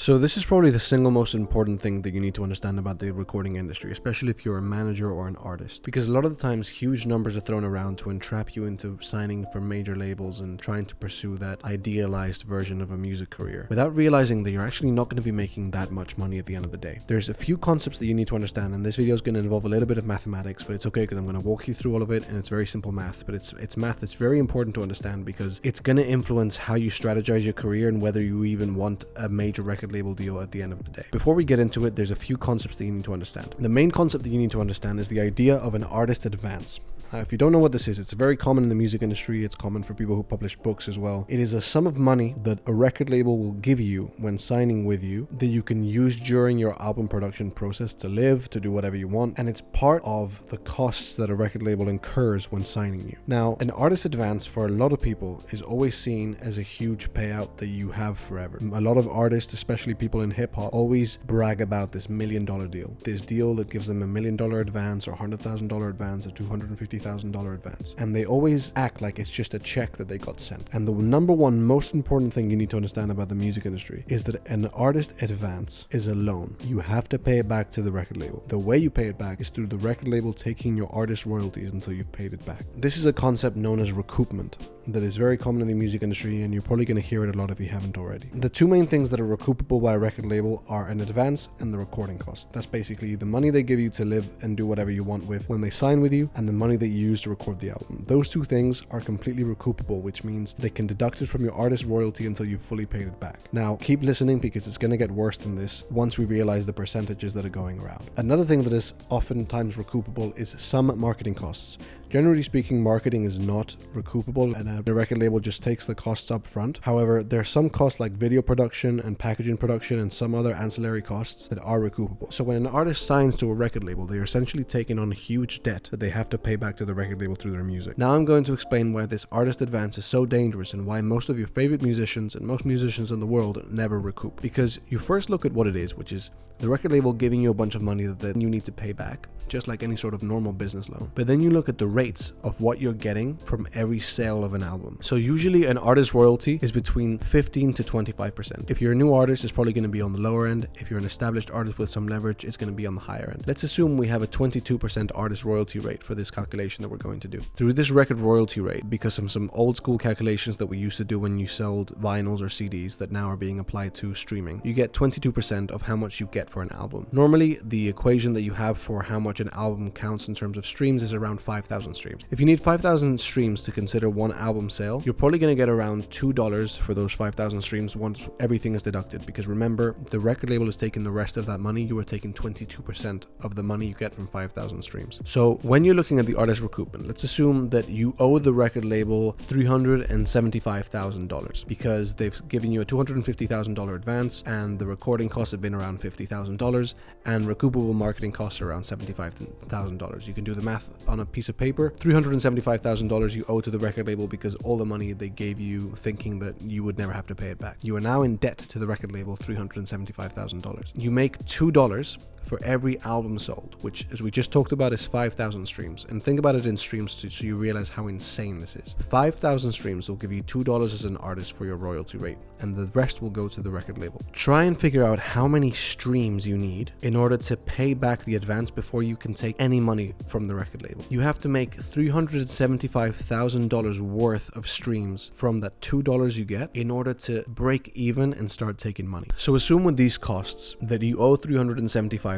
So this is probably the single most important thing that you need to understand about the recording industry, especially if you're a manager or an artist, because a lot of the times huge numbers are thrown around to entrap you into signing for major labels and trying to pursue that idealized version of a music career without realizing that you're actually not going to be making that much money at the end of the day. There's a few concepts that you need to understand, and this video is going to involve a little bit of mathematics, but it's okay because I'm going to walk you through all of it, and it's very simple math, but it's math that's very important to understand because it's going to influence how you strategize your career and whether you even want a major record label deal at the end of the day. Before we get into it, there's a few concepts that you need to understand. The main concept that you need to understand is the idea of an artist advance. Now, if you don't know what this is, it's very common in the music industry. It's common for people who publish books as well. It is a sum of money that a record label will give you when signing with you that you can use during your album production process to live, to do whatever you want. And it's part of the costs that a record label incurs when signing you. Now, an artist advance for a lot of people is always seen as a huge payout that you have forever. A lot of artists, especially people in hip hop, always brag about this $1 million deal. This deal that gives them $1 million advance or $100,000 advance or $250,000 advance, and they always act like it's just a check that they got sent. And the number one most important thing you need to understand about the music industry is that an artist advance is a loan. You have to pay it back to the record label. The way you pay it back is through the record label taking your artist royalties until you've paid it back. This is a concept known as recoupment that is very common in the music industry, and you're probably going to hear it a lot if you haven't already. The two main things that are recoupable by a record label are an advance and the recording cost. That's basically the money they give you to live and do whatever you want with when they sign with you, and the money that you use to record the album. Those two things are completely recoupable, which means they can deduct it from your artist royalty until you've fully paid it back. Now, keep listening because it's going to get worse than this once we realize the percentages that are going around. Another thing that is oftentimes recoupable is some marketing costs. Generally speaking, marketing is not recoupable, and the record label just takes the costs up front. However, there are some costs like video production and packaging production and some other ancillary costs that are recoupable. So when an artist signs to a record label, they're essentially taking on a huge debt that they have to pay back to the record label through their music. Now I'm going to explain why this artist advance is so dangerous and why most of your favorite musicians and most musicians in the world never recoup. Because you first look at what it is, which is the record label giving you a bunch of money that you need to pay back, just like any sort of normal business loan. But then you look at the rates of what you're getting from every sale of an album. So usually an artist royalty is between 15 to 25%. If you're a new artist, it's probably going to be on the lower end. If you're an established artist with some leverage, it's going to be on the higher end. Let's assume we have a 22% artist royalty rate for this calculation that we're going to do. Through this record royalty rate, because of some old school calculations that we used to do when you sold vinyls or CDs that now are being applied to streaming, you get 22% of how much you get for an album. Normally, the equation that you have for how much an album counts in terms of streams is around 5,000 streams. If you need 5,000 streams to consider one album sale, you're probably going to get around $2 for those 5,000 streams once everything is deducted, because remember, the record label is taking the rest of that money. You are taking 22% of the money you get from 5,000 streams. So when you're looking at the artist recoupment, let's assume that you owe the record label $375,000 because they've given you a $250,000 advance and the recording costs have been around $50,000 and recoupable marketing costs are around $75,000. You can do the math on a piece of paper. $375,000 you owe to the record label because all the money they gave you thinking that you would never have to pay it back. You are now in debt to the record label $375,000. You make $2 for every album sold, which, as we just talked about, is 5,000 streams. And think about it in streams so you realize how insane this is. 5,000 streams will give you $2 as an artist for your royalty rate, and the rest will go to the record label. Try and figure out how many streams you need in order to pay back the advance before you can take any money from the record label. You have to make $375,000 worth of streams from that $2 you get in order to break even and start taking money. So assume with these costs that you owe $375,000,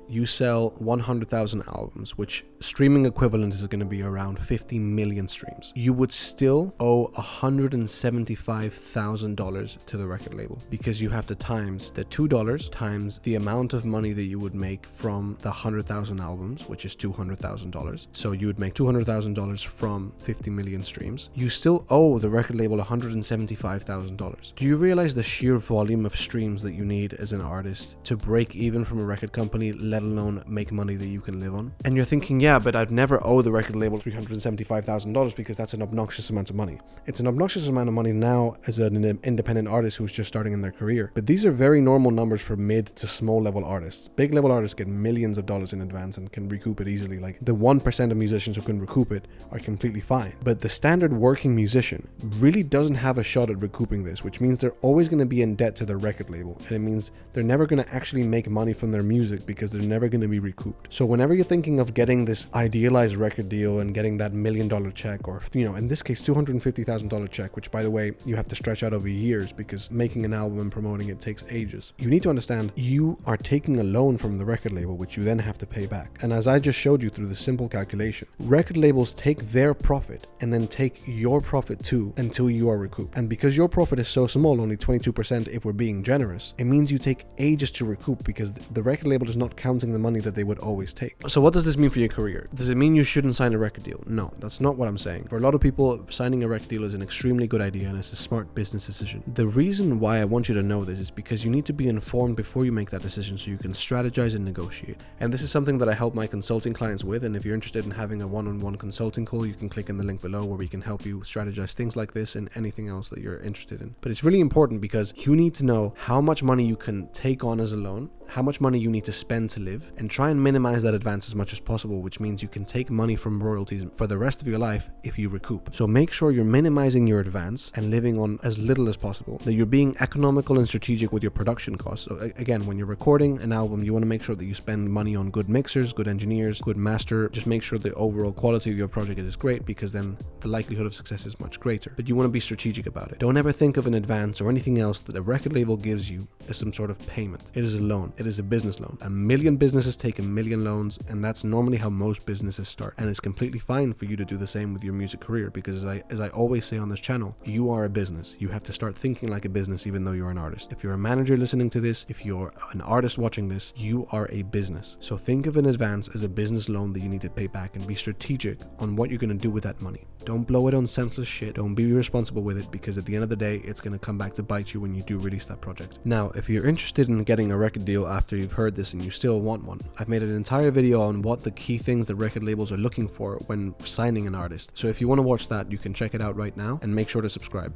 you sell 100,000 albums, which streaming equivalent is going to be around 50 million streams. You would still owe $175,000 to the record label because you have to times the $2 times the amount of money that you would make from the 100,000 albums, which is $200,000. So you would make $200,000 from 50 million streams. You still owe the record label $175,000. Do you realize the sheer volume of streams that you need as an artist to break even from a record company, let alone make money that you can live on? And you're thinking, yeah, but I'd never owe the record label $375,000 because that's an obnoxious amount of money. It's an obnoxious amount of money now as an independent artist who's just starting in their career. But these are very normal numbers for mid to small level artists. Big level artists get millions of dollars in advance and can recoup it easily. Like the 1% of musicians musicians who can recoup it are completely fine. But the standard working musician really doesn't have a shot at recouping this, which means they're always going to be in debt to their record label. And it means they're never going to actually make money from their music because they're never going to be recouped. So whenever you're thinking of getting this idealized record deal and getting that $1 million check, or, you know, in this case, $250,000 check, which by the way, you have to stretch out over years because making an album and promoting it takes ages. You need to understand you are taking a loan from the record label, which you then have to pay back. And as I just showed you through the simple calculation, record labels take their profit and then take your profit too until you are recouped. And because your profit is so small, only 22% if we're being generous, it means you take ages to recoup because the record label is not counting the money that they would always take. So what does this mean for your career? Does it mean you shouldn't sign a record deal? No, that's not what I'm saying. For a lot of people, signing a record deal is an extremely good idea and it's a smart business decision. The reason why I want you to know this is because you need to be informed before you make that decision so you can strategize and negotiate. And this is something that I help my consulting clients with, and if you're interested in having a one-on-one consulting call, you can click in the link below where we can help you strategize things like this and anything else that you're interested in. But it's really important because you need to know how much money you can take on as a loan, how much money you need to spend to live, and try and minimize that advance as much as possible, which means you can take money from royalties for the rest of your life if you recoup. So make sure you're minimizing your advance and living on as little as possible, that you're being economical and strategic with your production costs. So again, when you're recording an album, you want to make sure that you spend money on good mixers, good engineers, good master. Just make sure the overall quality of your project is great, because then the likelihood of success is much greater. But you want to be strategic about it. Don't ever think of an advance or anything else that a record label gives you as some sort of payment. It is a loan. It is a business loan. 1 million businesses take 1 million loans, and that's normally how most businesses start. And it's completely fine for you to do the same with your music career, because as I always say on this channel, you are a business. You have to start thinking like a business even though you're an artist. If you're a manager listening to this, if you're an artist watching this, you are a business. So think of an advance as a business loan that you need to pay back, and be strategic on what you're going to do with that money. Don't blow it on senseless shit. Don't be irresponsible with it, because at the end of the day, it's going to come back to bite you when you do release that project. Now, if you're interested in getting a record deal after you've heard this and you still want one, I've made an entire video on what the key things that record labels are looking for when signing an artist. So if you want to watch that, you can check it out right now, and make sure to subscribe.